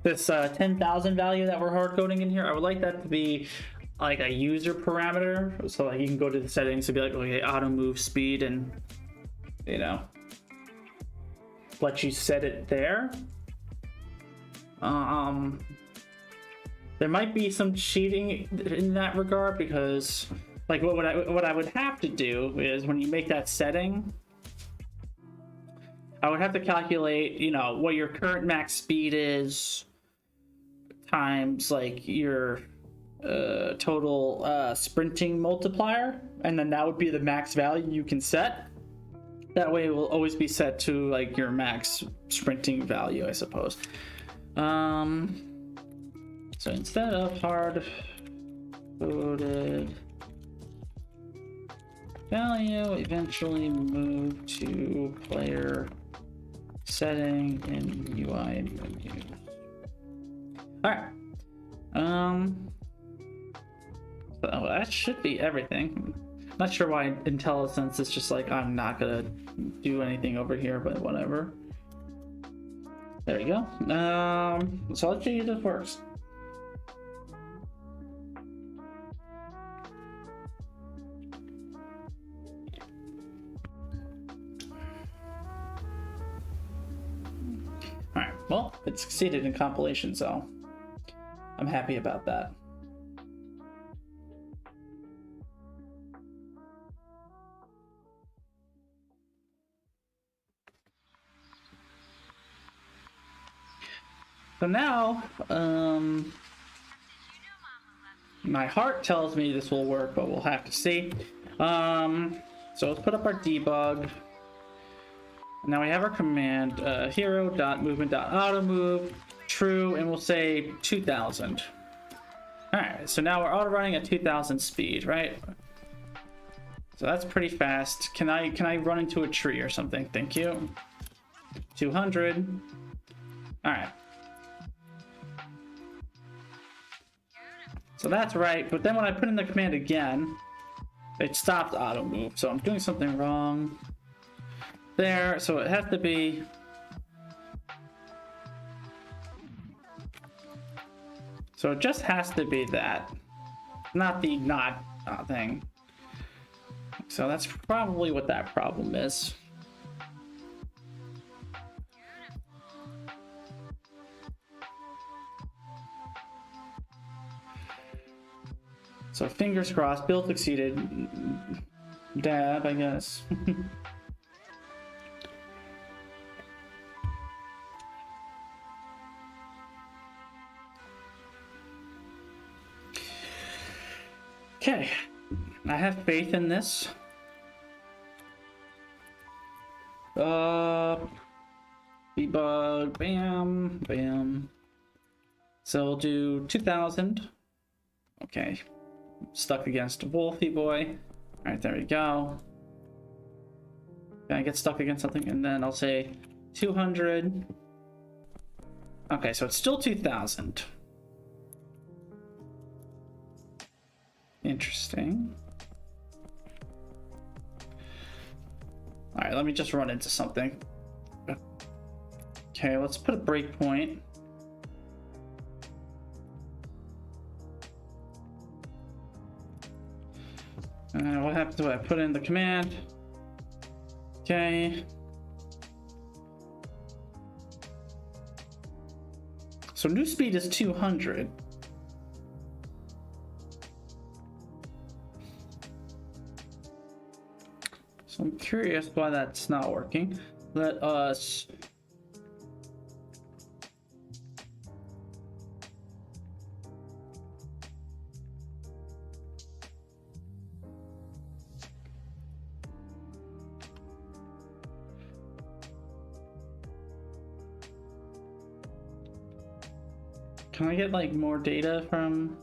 this 10,000 value that we're hard coding in here. I would like that to be like a user parameter. So like you can go to the settings and be like, okay, auto move speed, and you know, let you set it there. There might be some cheating in that regard, because like what I would have to do is when you make that setting, I would have to calculate, you know, what your current max speed is times like your total sprinting multiplier, and then that would be the max value you can set. That way it will always be set to like your max sprinting value, I suppose. So instead of hard coded value, eventually move to player setting in UI menu. All right. So that should be everything. Not sure why IntelliSense is just like, I'm not gonna do anything over here, but whatever. There we go. So let's see if this works. Alright, well, it succeeded in compilation, so I'm happy about that. So now, my heart tells me this will work, but we'll have to see. So let's put up our debug. Now we have our command, hero.movement.automove, true, and we'll say 2000. All right, so now we're auto running at 2000 speed, right? So that's pretty fast. Can I run into a tree or something? Thank you. 200. All right. So that's right, but then when I put in the command again, it stopped auto move. So I'm doing something wrong there. So it has to be, so it just has to be that, not the not thing. So that's probably what that problem is. So fingers crossed, build succeeded. Dab, I guess. Okay, I have faith in this. Debug, bam, bam. So we'll do 2000. Okay. Stuck against Wolfie boy. All right, there we go. Can I get stuck against something? And then I'll say 200. Okay, so it's still 2000. Interesting. All right, let me just run into something. Okay, let's put a breakpoint. What happens when I put in the command? Okay. So new speed is 200. So I'm curious why that's not working. Let us Can I get like more data from?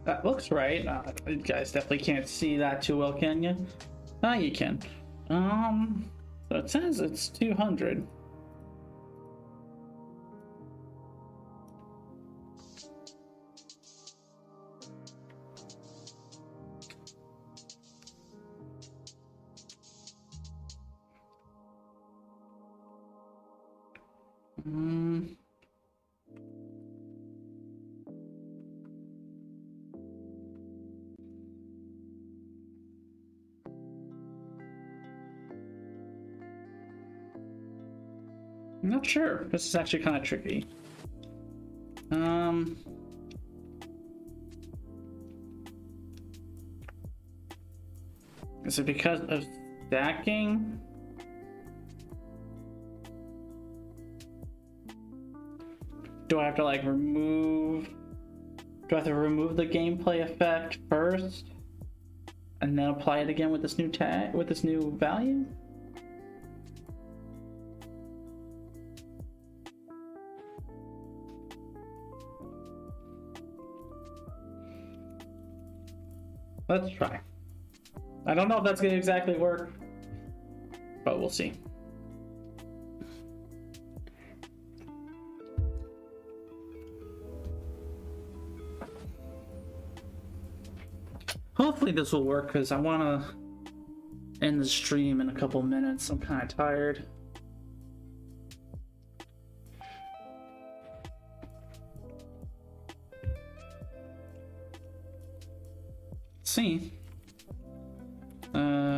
That looks right. You guys definitely can't see that too well, can you? Ah, you can. So it says it's 200. I'm not sure. This is actually kind of tricky. Is it because of stacking? Do I have to like remove? Do I have to remove the gameplay effect first, and then apply it again with this new tag, with this new value? Let's try. I don't know if that's gonna exactly work, but we'll see. Hopefully this will work, because I want to end the stream in a couple minutes. I'm kind of tired. Let's see.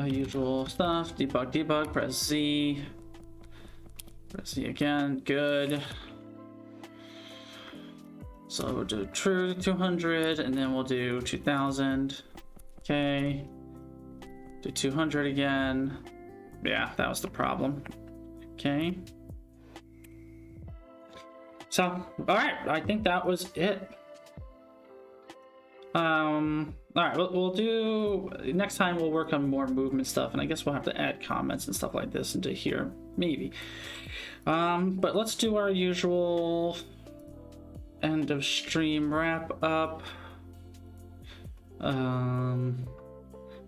Usual stuff. Debug, press Z. Press Z again. Good. So we'll do true 200, and then we'll do 2000. Okay. Do 200 again. Yeah, that was the problem. Okay. So, all right, I think that was it. All right, we'll do next time. We'll work on more movement stuff, and I guess we'll have to add comments and stuff like this into here, maybe. But let's do our usual end of stream wrap up.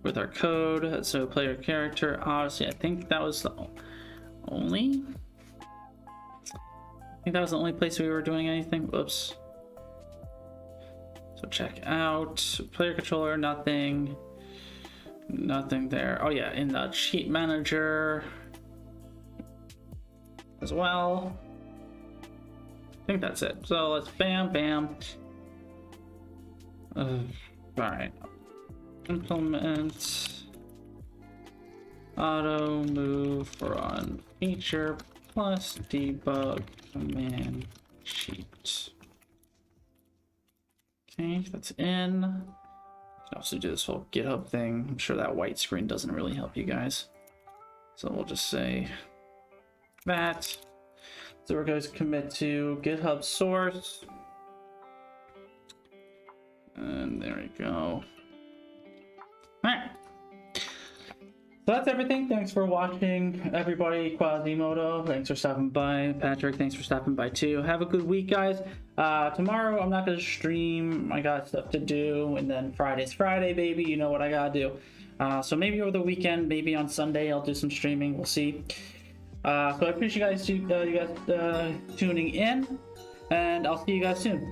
With our code. So player character Odyssey. I think that was the only. I think that was the only place we were doing anything. Whoops. So check out player controller. Nothing there. Oh yeah, in the cheat manager as well. I think that's it. So let's bam. All right. Implement auto move run feature plus debug command sheet. Okay, that's in. You can also do this whole GitHub thing. I'm sure that white screen doesn't really help you guys. So we'll just say that. So we're going to commit to GitHub source. And there we go. Alright. So that's everything. Thanks for watching, everybody. Quasimodo, thanks for stopping by. Patrick, thanks for stopping by too. Have a good week, guys. Tomorrow I'm not gonna stream. I got stuff to do, and then Friday's Friday, baby. You know what I gotta do. So maybe over the weekend, maybe on Sunday, I'll do some streaming. We'll see. So I appreciate you guys tuning in, and I'll see you guys soon.